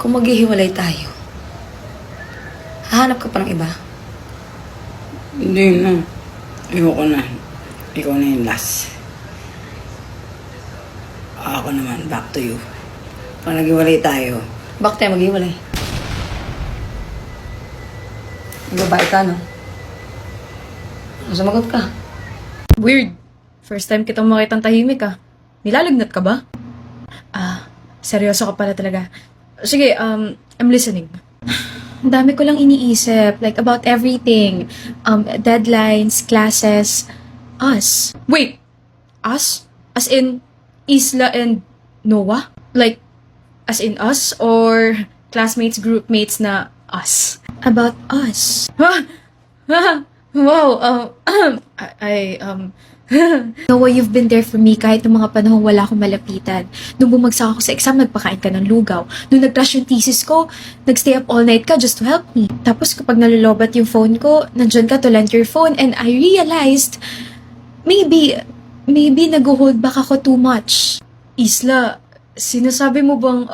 Kung maghihiwalay tayo, hahanap ka pa ng iba? Hindi na. Ayoko na. Ikaw na yung last. Ako naman, back to you. Pag naghiwalay tayo, Bakit tayo maghihiwalay? Babae ka, no? Sumagot ka. Weird. First time kitang makitang tahimik ah. Nilalagnat ka ba? Seryoso ka pala talaga. Sige, I'm listening. Ang dami ko lang iniisip, like about everything. Deadlines, classes, us. Wait! Us? As in, Isla and Noah? Like, as in us? Or classmates, groupmates na us? About us. Wow, Noah, you've been there for me kahit noong mga panahong wala akong malapitan. Nung bumagsak ako sa exam, nagpakain ka ng lugaw. Nung nag-crash yung thesis ko, nagstay up all night ka just to help me. Tapos kapag nalulobat yung phone ko, nandyan ka to lend your phone and I realized, maybe nag-hold back ako too much. Isla, sinasabi mo bang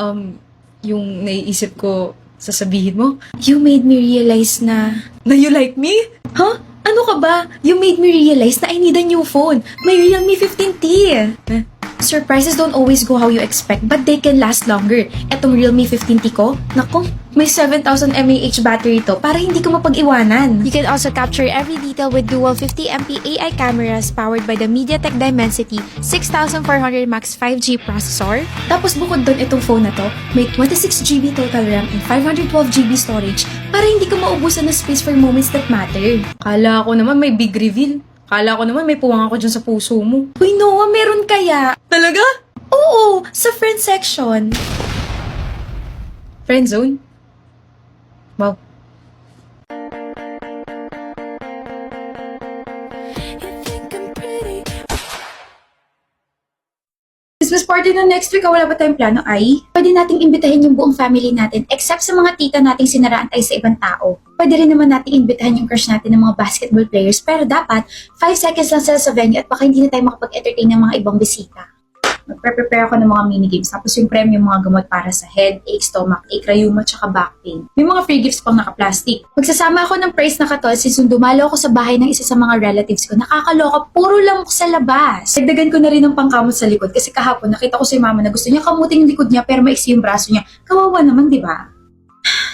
yung naiisip ko sasabihin mo? You made me realize na you like me? Huh? Ano ka ba? You made me realize na I need a new phone. May Realme 15T. Surprises don't always go how you expect, but they can last longer. Etong Realme 15T ko, nako, may 7,000 mAh battery to para hindi ko mapag-iwanan. You can also capture every detail with dual 50MP AI cameras powered by the MediaTek Dimensity 6400 Max 5G processor. Tapos bukod doon itong phone na to, may 26GB total RAM and 512GB storage para hindi ko maubusan ng space for moments that matter. Kala ko naman may big reveal. Kala ko naman may puwang ako dyan sa puso mo. Uy, Noah, meron kaya? Talaga? Oo, sa friend section. Friend zone? Wow. Christmas party na next week, wala ba tayong plano, ay? Pwede nating imbitahin yung buong family natin except sa mga tita nating sinaraan tayo sa ibang tao. Pwede rin naman nating imbitahan yung crush natin ng mga basketball players pero dapat 5 seconds lang sila sa venue at baka hindi na tayo makapag-entertain ng mga ibang bisita. Magpre-prepare ako ng mga minigames tapos yung premyo yung mga gamot para sa headache, stomachache, rayuma, tsaka back pain. May mga free gifts pang naka-plastic. Magsasama ako ng praise na katol since nung dumalo ako sa bahay ng isa sa mga relatives ko. Nakakaloka, puro lang ako sa labas. Dagdagan ko na rin ng pangkamot sa likod kasi kahapon nakita ko si mama na gusto niya kamutin yung likod niya pero maiksi yung braso niya. Kawawa naman, di ba?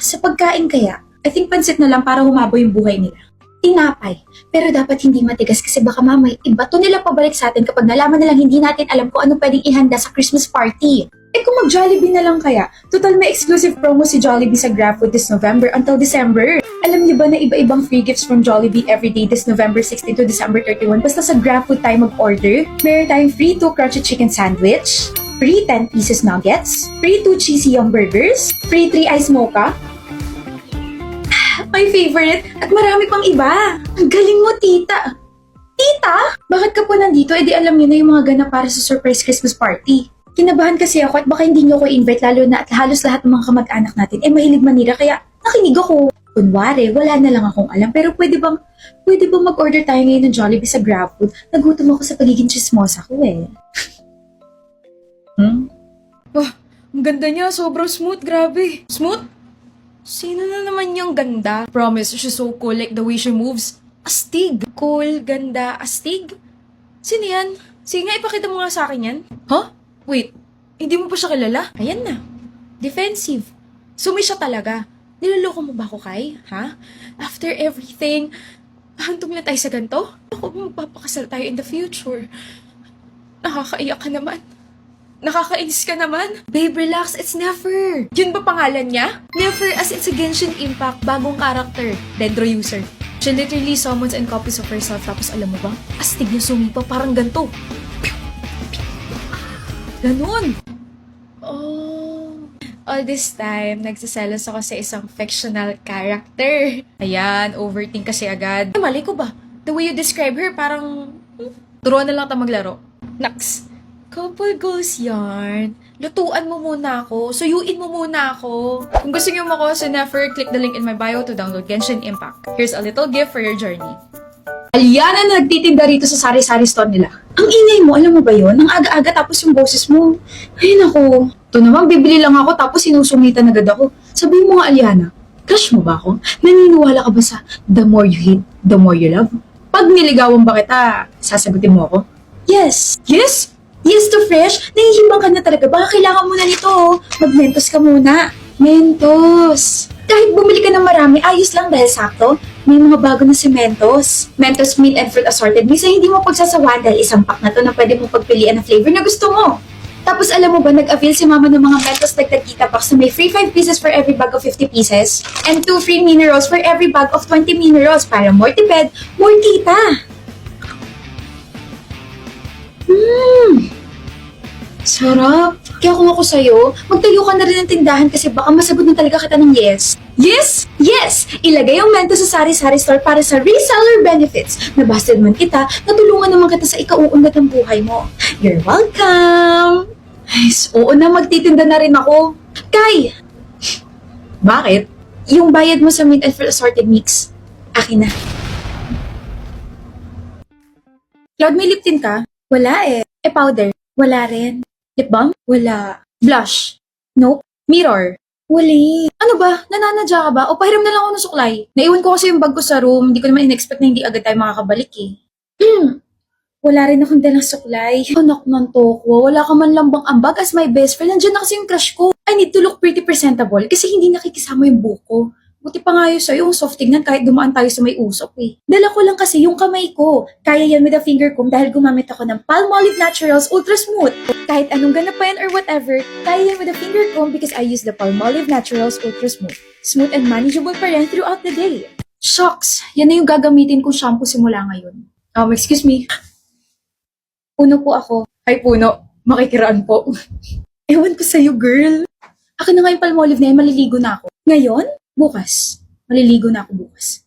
Sa pagkain kaya, I think pansit na lang para humabo yung buhay nila. Tinapay. Pero dapat hindi matigas kasi baka mamay ibato nila pabalik sa atin kapag nalaman nilang hindi natin alam kung ano pwedeng ihanda sa Christmas party. Eh kung mag-Jollibee na lang kaya, total may exclusive promo si Jollibee sa GrabFood this November until December. Alam niyo ba na iba-ibang free gifts from Jollibee everyday this November 16 to December 31 basta sa GrabFood tayo mag-order? Meron tayong free 2 crunchy chicken sandwich, free 10 pieces nuggets, free 2 cheesy young burgers, free 3 ice mocha, my favorite, at marami pang iba. Ang galing mo, tita. Tita? Bakit ka po nandito? Eh di alam niyo na yung mga ganap para sa surprise Christmas party. Kinabahan kasi ako at baka hindi niyo ako invite lalo na at halos lahat ng mga kamag-anak natin mahilig manira kaya nakinig ako. Kunwari, wala na lang akong alam pero pwede bang mag-order tayo ngayon ng Jollibee sa GrabFood? Nagutom ako sa pagiging chismosa ko eh. Wah, ang ganda niya. Sobrang smooth. Grabe. Smooth? Sino na naman yung ganda? Promise, she's so cool like the way she moves. Astig. Cool, ganda, astig? Sino yan? Sige nga, ipakita mo nga sa akin yan. Huh? Wait, hindi mo pa siya kilala? Ayan na. Defensive. Sumi siya talaga. Niloloko mo ba ako, Kai? Ha? After everything, hantong na tayo sa ganito? Ako, magpapakasal tayo in the future. Nakakaiyak ka naman. Nakakainis ka naman. Babe, relax. It's Never. Yun ba pangalan niya? Never as in sa Genshin Impact, bagong character. Dendro user. She literally summons and copies of herself. Tapos alam mo ba? Astig yung sumipa. Parang ganito. Ganon. Oh. All this time, nagsiselos ako sa isang fictional character. Ayan, overthink kasi agad. Mali ko ba? The way you describe her, parang... turuan na lang tayo maglaro. Next. Couple goals yarn. Lutuan mo muna ako. Suyuin mo muna ako. Kung gusto niyo makuha sa Nefer, click the link in my bio to download Genshin Impact. Here's a little gift for your journey. Aliana na nagtitinda rito sa sari-sari store nila. Ang ingay mo, alam mo ba yun? Ang aga-aga tapos yung boses mo. Ay nako. Ito naman, bibili lang ako tapos sinusungitan agad ako. Sabihin mo nga, Aliana, crush mo ba ako? Naniniwala ka ba sa the more you hate, the more you love? Pag niligawan ba kita, sasagutin mo ako? Yes. Yes? Yes to fresh? Nahihibang ka na talaga. Baka kailangan mo na nito. Mag-Mentos ka muna. Mentos. Kahit bumili ka ng marami, ayos lang dahil sakto. May mga bago na si Mentos. Mentos Mint and Fruit Assorted. Minsan hindi mo pagsasawa dahil isang pack na to na pwede mo pagpilian ng flavor na gusto mo. Tapos alam mo ba, nag-avail si mama ng mga Mentos Dagdag Kita Packs na may free 5 pieces for every bag of 50 pieces and 2 free minerals for every bag of 20 minerals para more tipid, more kita. Sarap. Kaya kung ako sa'yo, magtayo ka na rin ng tindahan kasi baka masagot na talaga kita ng yes. Yes? Yes! Ilagay ang Mentos sa sari-sari store para sa reseller benefits. Nabasted man kita, natulungan naman kita sa ikauunlad ng buhay mo. You're welcome! Ay, oo na, magtitinda na rin ako. Kai! Bakit? Yung bayad mo sa Mint and Fruit Assorted Mix, akin na. Cloud, may lip tint ka? Wala eh. Powder? Wala rin. Lip balm? Wala. Blush? Nope. Mirror? Wali. Ano ba? Nananadya ka ba? O pahiram na lang ako ng suklay. Naiwan ko kasi yung bag ko sa room. Hindi ko naman in-expect na hindi agad tayo makakabalik eh. Wala rin akong dalang suklay. Anak ng toko. Wala ka man lang bang ambag as my best friend. Nandiyan na kasi yung crush ko. I need to look pretty presentable kasi hindi nakikisama yung buko. Buti pa nga yun sa'yo, yung soft tignan kahit dumaan tayo sa may usok eh. Dala ko lang kasi yung kamay ko. Kaya yan with a finger comb dahil gumamit ako ng Palmolive Naturals Ultra Smooth. Kahit anong ganap pa yan or whatever, kaya yan with a finger comb because I use the Palmolive Naturals Ultra Smooth. Smooth and manageable pa rin throughout the day. Shucks! Yan na yung gagamitin kong shampoo simula ngayon. Excuse me. Puno po ako. Ay, puno. Makikiraan po. Ewan ko sa'yo, girl. Akin na nga yung Palmolive na yan, maliligo na ako. Ngayon? Bukas. Maliligo na ako bukas.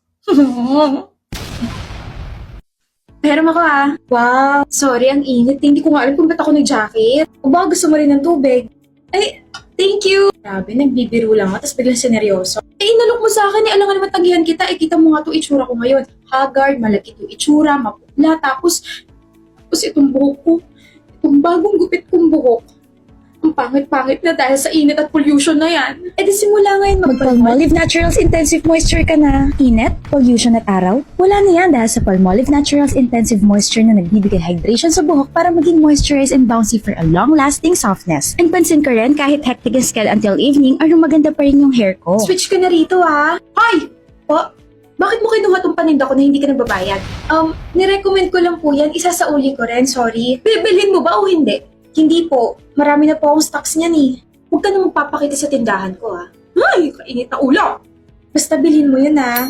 Meron ako ah. Wow. Sorry, ang init. Hindi ko nga alam kung ba't ako nag-jacket. O baka gusto mo rin ng tubig. Ay, thank you. Grabe, nagbibiro lang ako, tapos biglang sineryoso. Inalok mo sa akin, alam nga naman tagihan kita. Kita mo nga to itsura ko ngayon. Haggard, malaki to itsura, mapula. Tapos itong buhok ko. Itong bagong gupit kong buhok. Ang pangit-pangit na dahil sa init at pollution na yan. E di simula ngayon mag-Palmolive Naturals Intensive Moisture ka na. Init, pollution at araw? Wala na yan dahil sa Palmolive Naturals Intensive Moisture na nagbibigay hydration sa buhok para maging moisturized and bouncy for a long-lasting softness. And pansin ko rin kahit hectic ang schedule until evening, maganda pa rin yung hair ko. Switch ka na rito ah. Hoy! Po? Bakit mo kinuha tong paninda ko na hindi ka nagbabayad? Nirecommend ko lang po yan. Isasauli ko rin, sorry. Bibilhin mo ba o hindi? Hindi po. Marami na po akong stocks niyan eh. Huwag ka na magpapakita sa tindahan ko ah. Ay, kainit na ulo. Basta bilhin mo yun ah.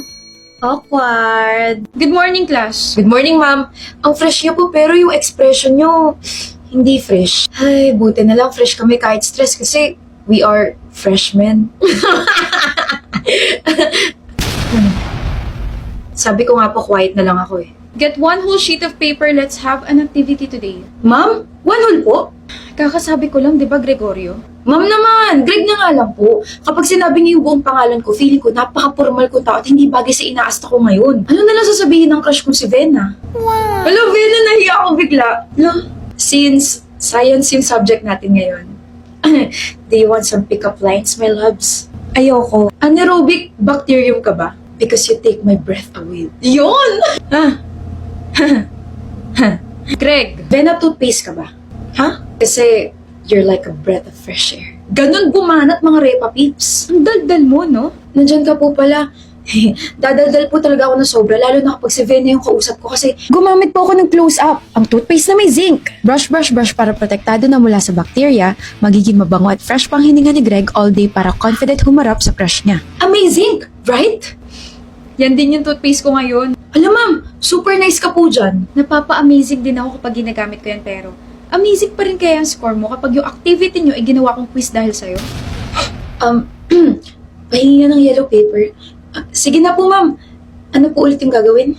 Awkward. Good morning, class. Good morning, ma'am. Ang fresh niyo po pero yung expression niyo hindi fresh. Ay, buti na lang fresh kami kahit stress kasi we are freshmen. Sabi ko nga po quiet na lang ako eh. Get one whole sheet of paper. Let's have an activity today. Ma'am, one whole po? Kakasabi ko lang, di ba, Gregorio? Ma'am naman, Greg na nga lang po. Kapag sinabi niyo yung buong pangalan ko, feeling ko napaka-formal ko tao at hindi bagay sa inaasta ko ngayon. Ano na lang sasabihin ng crush kong si Vena? Wow! Hello, Vena, nahiya ako bigla. No, since science yung subject natin ngayon, do you want some pick-up lines, my loves? Ayoko. Anaerobic bacterium ka ba? Because you take my breath away. Yun! Greg! Vena, toothpaste ka ba? Ha? Kasi you're like a breath of fresh air. Ganon bumanat mga repa peeps. Ang daldal mo, no? Nandyan ka po pala. Dadaldal po talaga ako ng sobra, lalo na kapag si Vena yung kausap ko kasi gumamit po ako ng close-up. Ang toothpaste na may zinc. Brush, brush, brush para protektado na mula sa bakterya, magiging mabango at fresh pang hininga ni Greg all day para confident humarap sa crush niya. Amazing! Right? Yan din yung toothpaste ko ngayon. Alam ma'am, super nice ka po dyan. Napapa-amazing din ako kapag ginagamit ko yan pero amazing pa rin kaya ang score mo kapag yung activity nyo ay ginawa kong quiz dahil sa'yo? Pahingi na ng yellow paper. Sige na po ma'am. Ano po ulit yung gagawin?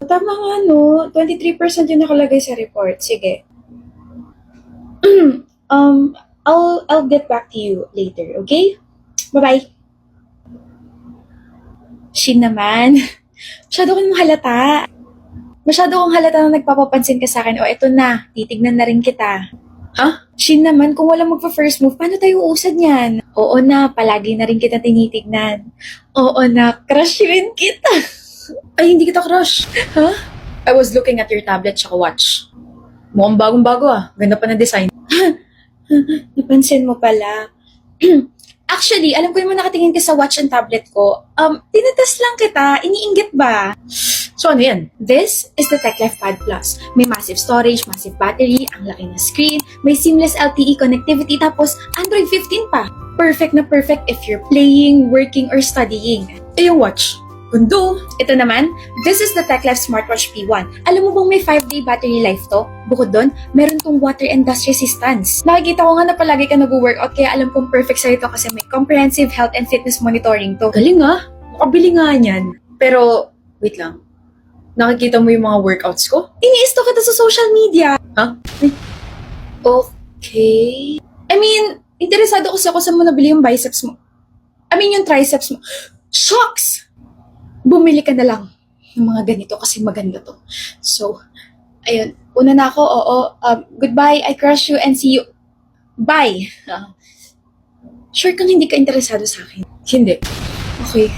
Tama nga no, 23% yung nakalagay sa report. Sige. I'll get back to you later, okay? Bye-bye. Shin naman. Masyado kang halata. Masyado kang halata na nagpapapansin ka sa akin. O eto na, titignan na rin kita. Shin naman, kung walang magpa-first move, paano tayo uusad niyan? Oo na, palagi na rin kita tinitignan. Oo na, crush rin kita. Ay, hindi kita crush. Huh? I was looking at your tablet tsaka watch. Mukhang bagong-bago ah. Ganda pa na design. Napansin mo pala. Actually, alam ko naman nakatingin ka sa watch and tablet ko. Tinatest lang kita. Iniinggit ba? So ano yan? This is the TechLife Pad Plus. May massive storage, massive battery, ang laki na screen, may seamless LTE connectivity, tapos Android 15 pa. Perfect na perfect if you're playing, working, or studying. Eh yung watch. Gundo. Ito naman, this is the TechLife Smartwatch P1. Alam mo bang may 5-day battery life to? Bukod doon, meron tong water and dust resistance. Nakikita ko nga na palagi ka nag-workout, kaya alam kong perfect sa'yo to kasi may comprehensive health and fitness monitoring to. Galing ah. Makabili nga niyan. Pero, wait lang. Nakikita mo yung mga workouts ko? Ini-stalk kita sa social media. Okay. I mean, interesado kasi ako sa mo nabili yung biceps mo. I mean, yung triceps mo. Shocks! Bumili ka na lang ng mga ganito kasi maganda to. So, ayun. Una na ako, oo. Goodbye, I crush you and see you. Bye! Sure kang hindi ka interesado sa akin? Hindi. Okay.